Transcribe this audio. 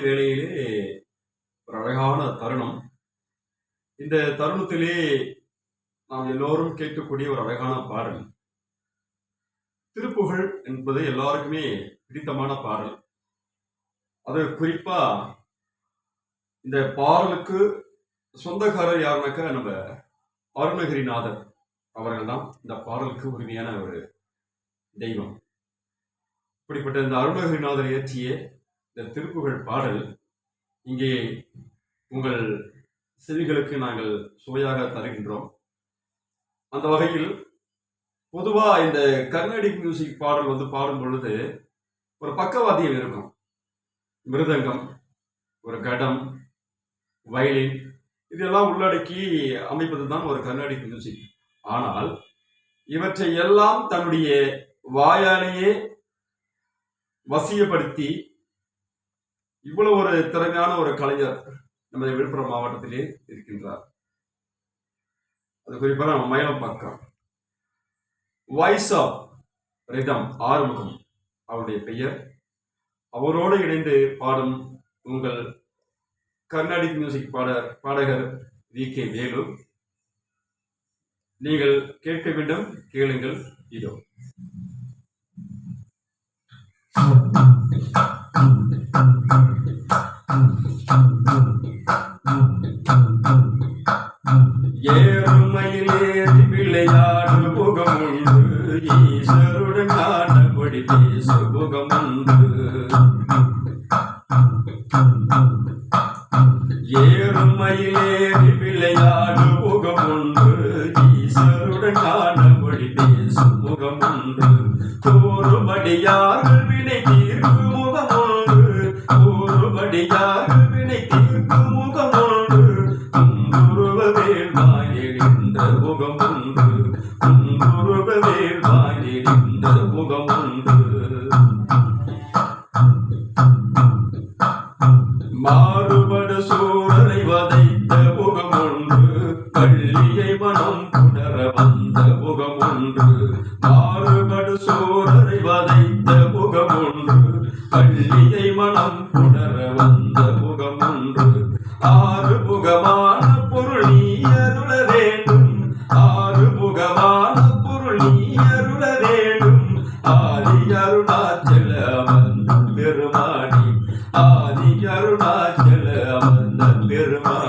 வேளையிலே ஒரு அழகான தருணம். இந்த தருணத்திலே நாம் எல்லோரும் கேட்கக்கூடிய ஒரு அழகான பாடல். திருப்புகழ் என்பது எல்லாருக்குமே பிடித்தமான பாடல். அது குறிப்பா இந்த பாடலுக்கு சொந்தக்காரர் யாருனாக்கா நம்ம அருணகிரிநாதர் அவர்கள் தான் இந்த பாடலுக்கு உரிமையான ஒரு தெய்வம். இப்படிப்பட்ட இந்த அருணகிரிநாதர் இயற்றிய இந்த திருப்புகழ் பாடல் இங்கே உங்கள் செவிகளுக்கு நாங்கள் சுவையாக தருகின்றோம். அந்த வகையில் பொதுவாக இந்த கர்நாடிக் மியூசிக் பாடல் பாடும் பொழுது ஒரு பக்கவாத்தியம் இருக்கும். மிருதங்கம், ஒரு கடம், வயலின் இதெல்லாம் உள்ளடக்கி அமைப்பது தான் ஒரு கர்நாடிக் மியூசிக். ஆனால் இவற்றை எல்லாம் தன்னுடைய வாயாலேயே வசியப்படுத்தி இவ்வளவு ஒரு திறமையான ஒரு கலைஞர் நமது விழுப்புரம் மாவட்டத்திலே இருக்கின்றார். அது குறிப்பாக நம்ம மயிலம்பாக்கம் வாய்ஸ் ஆஃப் ரிதம் ஆறுமுகம் அவருடைய பெயர். அவரோடு இணைந்து பாடும் உங்கள் கர்நாடிக் மியூசிக் பாடகர் VK வேலு. நீங்கள் கேட்க வேண்டும், கேளுங்கள். இதோ ஏறுமையில் ஏறி விளையாடு முகமுண்டு, ஈஸ்வருடன் காணபடி பேசு முகமுண்டு. ஏறுமையில் ஏறி விளையாடு முகமுண்டு, ஈஸ்வருடன் காணபடி பேசு முகமுண்டு. கூறுபடியார்கள் வினை தீர்க்கு முகமுண்டு, கூறுபடியார்கள் வினை தீர்க்கு முகமுண்டு. குங்குருவ வேல் வாயிலின்ற முகமுண்டு, குங்குருவ வேல் வாயிலின்ற முகமுண்டு. மாறுபடு சூழலை வதைத்த முகமுண்டு, பள்ளியை மனம் புணர வந்த முகமுண்டு. மாறுபடு சூழலை வதைத்த முகமுண்டு, பள்ளியை மனம் புணர வந்த முகமுண்டு. ஆறுமுகமான பொருள் நீ அருள வேண்டும், ஆறுமுகமான பொருள் நீ அருள வேண்டும். ஆதி அருணாச்சல அமர்ந்த பெருமானி, ஆதி அருணாச்சல அமர்ந்த பெருமானி.